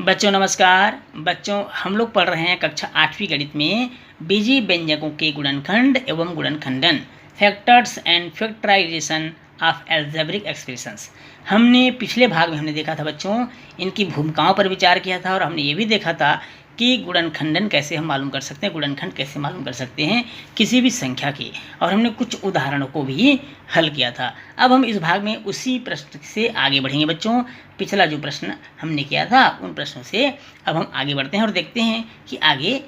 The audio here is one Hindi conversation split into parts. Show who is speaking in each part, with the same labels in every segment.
Speaker 1: बच्चों नमस्कार। बच्चों हम लोग पढ़ रहे हैं कक्षा 8वीं गणित में बीजीय व्यंजकों के गुणनखंड एवं गुणनखंडन, factors and factorisation of algebraic expressions. हमने पिछले भाग में देखा था बच्चों, इनकी भूमिकाओं पर विचार किया था और हमने ये भी देखा था कि गुणनखंडन कैसे हम मालूम कर सकते हैं, गुणनखंड कैसे मालूम कर सकते हैं किसी भी संख्या की, और हमने कुछ उदाहरणों को भी हल किया था। अब हम इस भाग में उसी प्रश्न से आगे बढ़ेंगे बच्चों। पिछला जो प्रश्न हमने किया था उन प्रश्नों से अब हम आगे बढ़ते हैं और देखते हैं कि आगे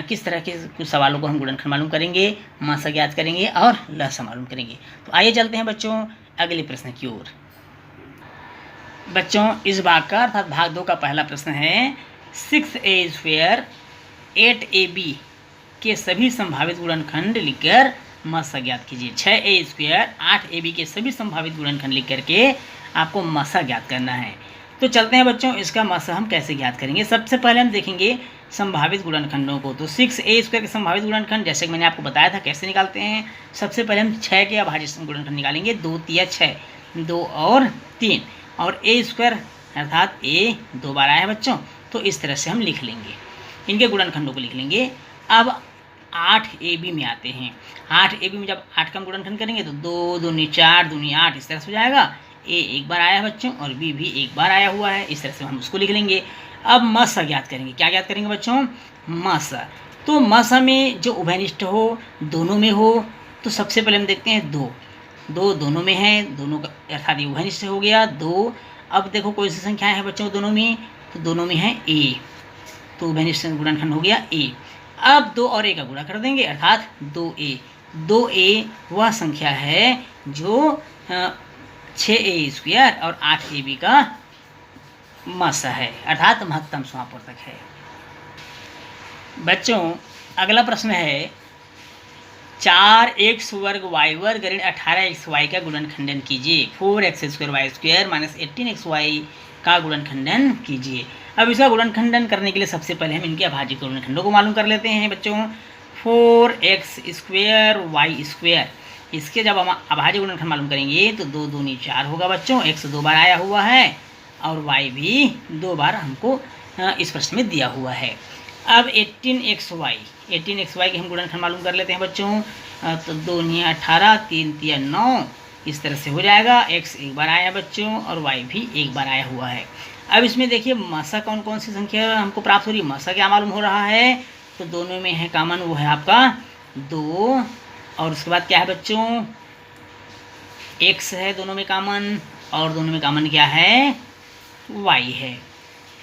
Speaker 1: किस तरह के कुछ सवालों को हम गुणनखंड मालूम करेंगे, मासा ज्ञात करेंगे और लसा मालूम करेंगे। तो आइए चलते हैं बच्चों अगले प्रश्न की ओर। बच्चों इस भाग का अर्थात भाग 2 का पहला प्रश्न है 6a² 8ab के सभी संभावित गुणनखंड लिखकर मासा ज्ञात कीजिए। 6a² 8ab के सभी संभावित गुणनखंड लिख करके आपको मासा ज्ञात करना है। तो चलते हैं बच्चों, इसका मासा हम कैसे ज्ञात करेंगे। सबसे पहले हम देखेंगे संभावित गुणनखंडों को। तो 6a² के संभावित गुणनखंड जैसे कि मैंने आपको बताया था कैसे निकालते हैं। सबसे पहले हम 6 के अभाज्य गुणनखंड निकालेंगे। 2 तिया 6, 2 और 3, और a² अर्थात a 2 बार आया है बच्चों, तो इस तरह से हम लिख लेंगे, इनके गुणनखंडों को लिख लेंगे। अब 8ab में आते हैं। 8ab में जब 8 का हम गुणनखंड करेंगे तो 2 दूनी 4 दूनी 8 इस तरह से हो जाएगा। a एक बार आया है बच्चों और b भी एक बार आया हुआ है, इस तरह से हम उसको लिख लेंगे। अब मासा ज्ञात करेंगे। क्या ज्ञात करेंगे बच्चों? मासा। तो मासा में जो उभयनिष्ठ हो, दोनों में हो, तो सबसे पहले हम देखते हैं 2 दोनों में है, दोनों का अर्थात ये उभयनिष्ठ हो गया 2। अब देखो कोई सी संख्या है बच्चों दोनों में, तो दोनों में है a, तो उभयनिष्ठ गुणनखंड हो गया a। अब 2 और a का गुणा कर देंगे अर्थात 2a वह संख्या है जो 6a² और 8ab का मासा है अर्थात महत्तम समापवर्तक है। बच्चों अगला प्रश्न है 4x वर्ग y वर्ग ऋण 18xy का गुणनखंडन कीजिए। 4x² y² माइनस 18xy का गुणनखंडन कीजिए। अब इसका गुणनखंडन करने के लिए सबसे पहले हम इनके अभाज्य गुणनखंडों को मालूम कर लेते हैं बच्चों। 4x² y², इसके जब हम अभाज्य गुणनखंड मालूम करेंगे तो 2 दूनी 4 होगा बच्चों। x 2 बार आया हुआ है और y भी 2 बार हमको इस प्रश्न में दिया हुआ है। अब 18xy के हम गुणनखंड मालूम कर लेते हैं बच्चों। तो 2 निया 18, 3 तिया 9 इस तरह से हो जाएगा। x एक बार आया बच्चों और y भी एक बार आया हुआ है। अब इसमें देखिए मासा कौन कौन सी संख्या हमको प्राप्त हो रही है। मासा क्या मालूम हो रहा है, तो दोनों में है कॉमन, वो है आपका 2, और उसके बाद क्या है बच्चों x है दोनों में कॉमन, और दोनों में कॉमन क्या है y है,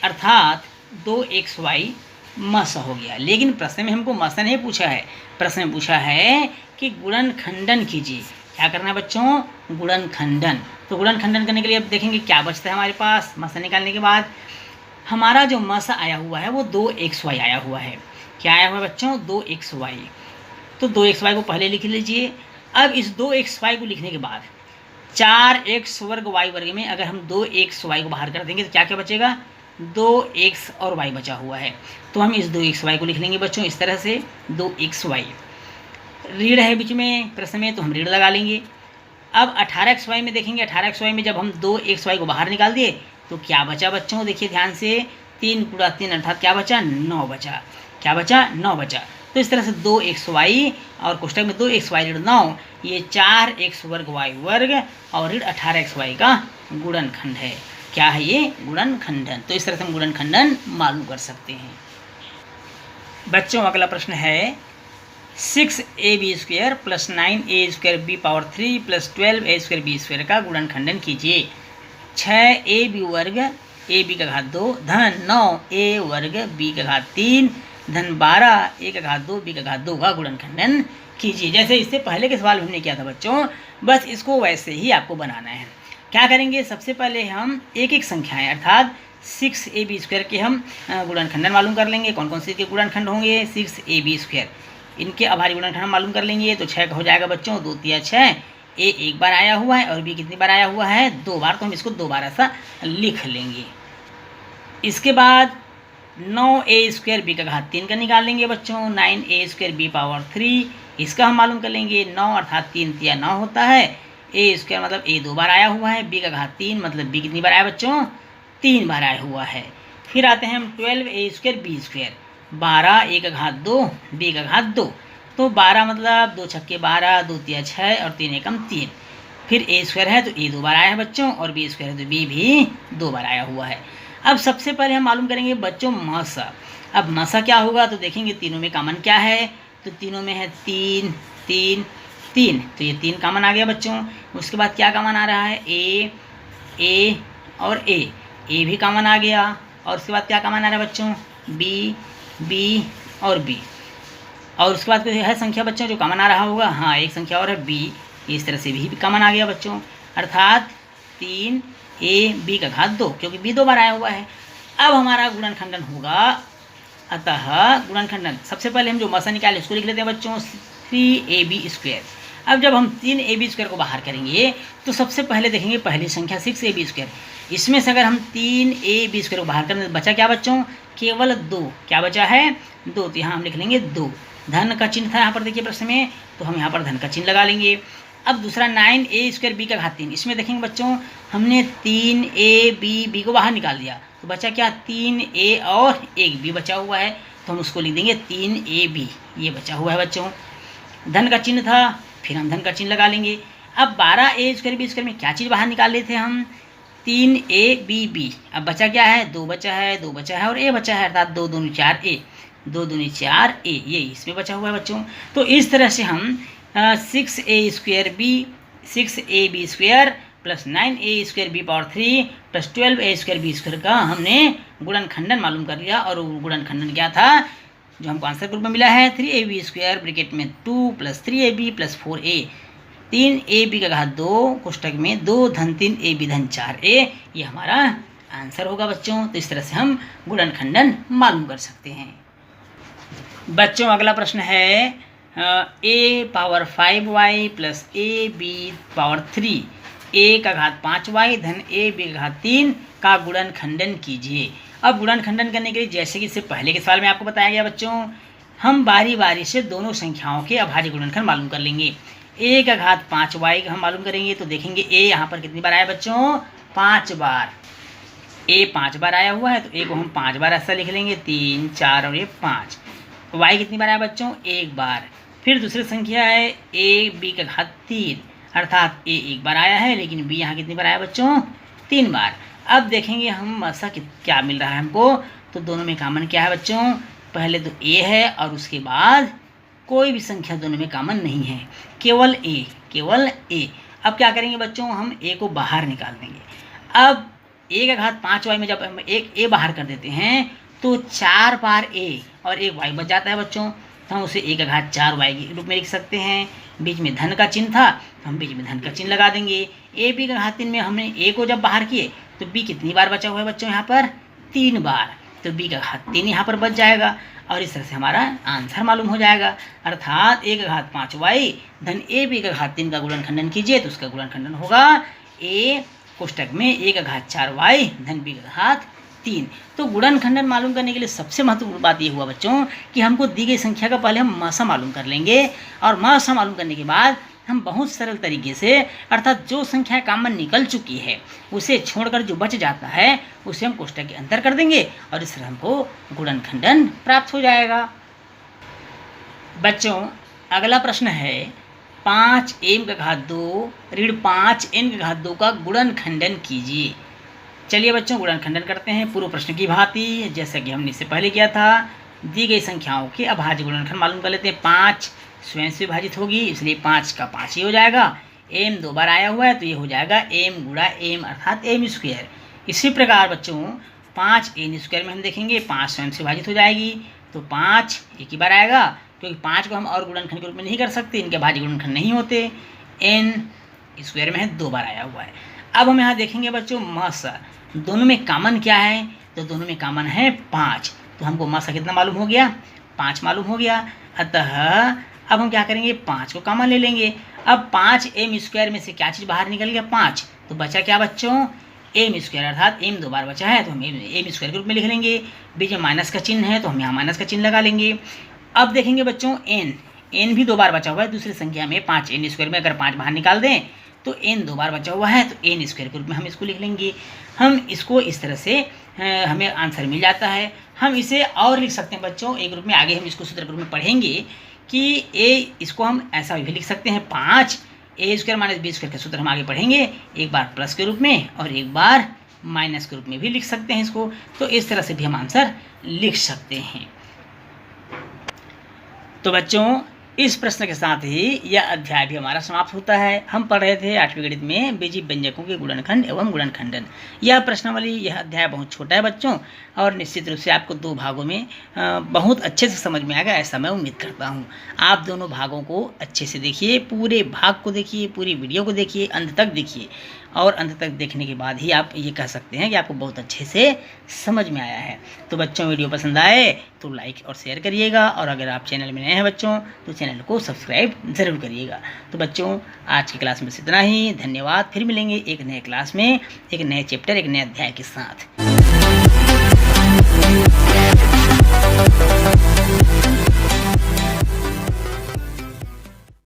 Speaker 1: अर्थात 2xy मासा हो गया। लेकिन प्रश्न में हमको मासा नहीं पूछा है, प्रश्न में पूछा है कि गुणनखंडन कीजिए। क्या करना है बच्चों? गुणनखंडन। तो गुणनखंडन करने के लिए अब देखेंगे क्या बचता है हमारे पास। मासा निकालने के बाद हमारा जो मासा आया हुआ है वो 2xy आया हुआ है। क्या आया हुआ है बच्चों? 2xy। तो 2xy को पहले लिख लीजिए। अब इस 2xy को लिखने के बाद 4x वर्ग y वर्ग में अगर हम 2xy को बाहर कर देंगे तो क्या क्या बचेगा? 2x और y बचा हुआ है। तो हम इस 2xy को लिख लेंगे बच्चों इस तरह से 2xy। ऋण है बीच में प्रश्न में तो हम ऋण लगा लेंगे। अब 18xy में देखेंगे, 18xy में जब हम 2xy को बाहर निकाल दिए तो क्या बचा बच्चों? देखिए ध्यान से, 3 × 3 अर्थात क्या बचा? 9 बचा। क्या बचा? 9 बचा। तो इस तरह से 2xy और कोष्टक में 2xy ऋण 9, ये 4x वर्ग y वर्ग और ऋण 18xy का गुणनखंड है। क्या है ये? गुणनखंडन। तो इस तरह से हम गुणनखंडन मालूम कर सकते हैं। बच्चों अगला प्रश्न है 6ab² + 9a² + 12a² का गुणनखंडन कीजिए। 6ab वर्ग ab का घात 2 धन 9a वर्ग b का घात 3 धन 12 a का घात 2 b का घात 2 का गुणनखंडन कीजिए। जैसे इससे पहले के सवाल हमने किया था बच्चों, बस इसको वैसे ही आपको बनाना है। क्या करेंगे? सबसे पहले हम एक एक संख्याएं अर्थात 6ab² के हम गुणनखंडन मालूम कर लेंगे। कौन कौन से के गुणनखंड होंगे? 6ab², इनके अभाज्य गुणनखंड हम मालूम कर लेंगे। तो 6 का हो जाएगा बच्चों 2 तिया 6, a एक बार आया हुआ है और b कितनी बार आया हुआ है? 2 बार, तो हम इसको 2 बार ऐसा लिख लेंगे। इसके बाद 9a² b का घात 3 का निकाल लेंगे बच्चों। 9a² b⁻3 इसका हम मालूम कर लेंगे। 9 अर्थात 3 तिया 9 होता है। a² मतलब a 2 बार आया हुआ है, b का घात 3 मतलब b कितनी बार आया बच्चों? 3 बार आया हुआ है। फिर आते हैं हम 12a² b², 12 a का घात 2 b का घात 2, तो 12 मतलब 2 छक्के 12, 2 तिया 6 और 3 एकम 3। फिर a² है तो a 2 बार आया है बच्चों, और b² है तो b भी 2 बार आया हुआ है। अब सबसे पहले हम मालूम करेंगे बच्चों मसा। अब मसा क्या होगा तो देखेंगे तीनों में कॉमन क्या है, तो तीनों में है 3 3 3, तो ये 3 कॉमन आ गया बच्चों। उसके बाद क्या कॉमन आ रहा है, a और a भी कॉमन आ गया। और उसके बाद क्या कॉमन आ रहा है बच्चों, b और b। और उसके बाद कोई है संख्या बच्चों जो कॉमन आ रहा होगा, हाँ एक संख्या और है b, इस तरह से भी कॉमन आ गया बच्चों, अर्थात 3ab का घात 2, क्योंकि b 2 बार आया हुआ है। अब हमारा गुणनखंडन होगा, अतः गुणनखंडन सबसे पहले हम जो मसा निकाले उसको लिख लेते हैं बच्चों 3ab²। अब जब हम 3ab² को बाहर करेंगे तो सबसे पहले देखेंगे पहली संख्या 6ab², इसमें से अगर हम 3ab² को बाहर करें तो बचा क्या बच्चों, केवल 2। क्या बचा है, 2, तो यहाँ हम लिख लेंगे 2। धन का चिन्ह था यहाँ पर देखिए प्रश्न में, तो हम यहाँ पर धन का चिन्ह लगा लेंगे। अब दूसरा 9a² b का घात 3, इसमें देखेंगे बच्चों हमने 3ab को बाहर निकाल दिया, तो बचा क्या, 3a और 1b बचा हुआ है, तो हम उसको लिख देंगे 3ab, ये बचा हुआ है बच्चों। धन का चिन्ह था, फिर हम धन का चिन्ह लगा लेंगे। अब 12a² b² में क्या चीज़ बाहर निकाल लेते हम, 3ab। अब बचा क्या है, 2 बचा है, 2 बचा है और a बचा है, अर्थात 2 दूनी 4a, 2 दूनी 4a, ये इसमें बचा हुआ है बच्चों। तो इस तरह से हम 6a² plus 9a² b³ plus 12a² b² का हमने गुणनखंडन मालूम कर लिया। और गुणनखंडन क्या था जो हमको आंसर ग्रुप में मिला है, 3ab² ब्रैकेट में 2 plus 3ab plus 4a, 3ab का घात 2 कोष्टक में 2 धन 3ab धन 4a, ये हमारा आंसर होगा बच्चों। तो इस तरह से हम गुणनखंडन मालूम कर सकते हैं बच्चों। अगला प्रश्न है a⁵y प्लस ab⁵, a का घात 5y धन ab का घात 3 का गुणनखंडन कीजिए। अब गुणनखंडन करने के लिए जैसे कि इससे पहले के सवाल में आपको बताया गया बच्चों, हम बारी बारी से दोनों संख्याओं के अभाज्य गुणनखंड मालूम कर लेंगे। a का घात 5y हम मालूम करेंगे, तो देखेंगे a यहाँ पर कितनी बार आया बच्चों, 5 बार। a 5 बार आया हुआ है तो a को हम 5 बार ऐसा लिख लेंगे, 3 4 और ये 5। y कितनी बार आया बच्चों, 1 बार। फिर दूसरी संख्या है ab का घात 3, अर्थात a 1 बार आया है, लेकिन b यहाँ कितनी बार आया बच्चों, 3 बार। अब देखेंगे हम ऐसा क्या मिल रहा है हमको, तो दोनों में कॉमन क्या है बच्चों, पहले तो a है और उसके बाद कोई भी संख्या दोनों में कॉमन नहीं है, केवल a। अब क्या करेंगे बच्चों, हम a को बाहर निकाल देंगे। अब a का घात 5y में जब हम एक a बाहर कर देते हैं तो 4 बार a और 1 y बच जाता है बच्चों, तो हम उसे a का घात 4y के रूप में लिख सकते हैं। बीच में धन का चिन्ह था तो हम बीच में धन का चिन्ह लगा देंगे। ab का घात 3 में हमने a को जब बाहर किए तो b कितनी बार बचा हुआ है बच्चों, यहाँ पर 3 बार, तो b का घात 3 यहाँ पर बच जाएगा। और इस तरह से हमारा आंसर मालूम हो जाएगा, अर्थात a का घात 5y धन ab का घात 3 का गुणनखंडन कीजिए, तो उसका गुणनखंडन होगा a कोष्टक में a का घात 4y धन b का घात 3। तो गुणनखंडन मालूम करने के लिए सबसे महत्वपूर्ण बात ये हुआ बच्चों कि हमको दी गई संख्या का पहले हम मसा मालूम कर लेंगे, और मसा मालूम करने के बाद हम बहुत सरल तरीके से, अर्थात जो संख्या कॉमन निकल चुकी है उसे छोड़कर जो बच जाता है उसे हम कोष्टक के अंदर कर देंगे, और इस तरह हमको गुणनखंडन प्राप्त हो जाएगा बच्चों। अगला प्रश्न है 5m का घात 2 ऋण 5n का घात 2 का गुणनखंडन कीजिए। चलिए बच्चों गुणनखंडन करते हैं पूर्व प्रश्न की भांति, जैसा कि हमने इससे पहले किया था। दी गई संख्याओं के अभाज्य गुणनखंड मालूम कर लेते हैं। 5 स्वयं से विभाजित होगी, इसलिए 5 का 5 ही हो जाएगा। m 2 बार आया हुआ है तो ये हो जाएगा m गुणा m, अर्थात m²। इसी प्रकार बच्चों 5n² में हम देखेंगे 5 स्वयं से विभाजित हो जाएगी, तो 5 एक ही बार आएगा, क्योंकि 5 को हम और गुणनखंड के रूप में नहीं कर सकते, इनके अभाज्य गुणनखंड नहीं होते। n² में है 2 बार आया हुआ है। अब हम यहाँ देखेंगे बच्चों मसा, दोनों में कॉमन क्या है, तो दोनों में कॉमन है 5, तो हमको मसा कितना मालूम हो गया, 5 मालूम हो गया। अतः अब हम क्या करेंगे, 5 को कॉमन ले लेंगे। अब 5m² में से क्या चीज़ बाहर निकल गया, 5, तो बचा क्या बच्चों, m², अर्थात m 2 बार बचा है तो हम m² के रूप में लिख लेंगे। बीच में माइनस का चिन्ह है तो हम यहाँ माइनस का चिन्ह लगा लेंगे। अब देखेंगे बच्चों n भी 2 बार बचा हुआ है दूसरी संख्या में, 5n² में अगर 5 बाहर निकाल दें तो n 2 बार बचा हुआ है, तो n² के रूप में हम इसको लिख लेंगे। हम इसको इस तरह से हमें आंसर मिल जाता है। हम इसे और लिख सकते हैं बच्चों एक रूप में, आगे हम इसको सूत्र के रूप में पढ़ेंगे कि इसको हम ऐसा भी लिख सकते हैं 5 a² - b² का सूत्र हम आगे पढ़ेंगे, एक बार प्लस के रूप में और एक बार माइनस के रूप में भी लिख सकते हैं इसको। तो इस तरह से भी हम आंसर लिख सकते हैं। तो बच्चों इस प्रश्न के साथ ही यह अध्याय भी हमारा समाप्त होता है। हम पढ़ रहे थे 8वीं गणित में बीजीय व्यंजकों के गुणनखंड एवं गुणनखंडन। यह प्रश्नावली, यह अध्याय बहुत छोटा है बच्चों, और निश्चित रूप से आपको 2 भागों में बहुत अच्छे से समझ में आएगा, ऐसा मैं उम्मीद करता हूँ। आप दोनों भागों को अच्छे से देखिए, पूरे भाग को देखिए, पूरी वीडियो को देखिए, अंत तक देखिए, और अंत तक देखने के बाद ही आप ये कह सकते हैं कि आपको बहुत अच्छे से समझ में आया है। तो बच्चों वीडियो पसंद आए तो लाइक और शेयर करिएगा, और अगर आप चैनल में नए हैं बच्चों तो चैनल को सब्सक्राइब ज़रूर करिएगा। तो बच्चों आज की क्लास में बस इतना ही, धन्यवाद। फिर मिलेंगे एक नए क्लास में, एक नए चैप्टर, एक नए अध्याय के साथ।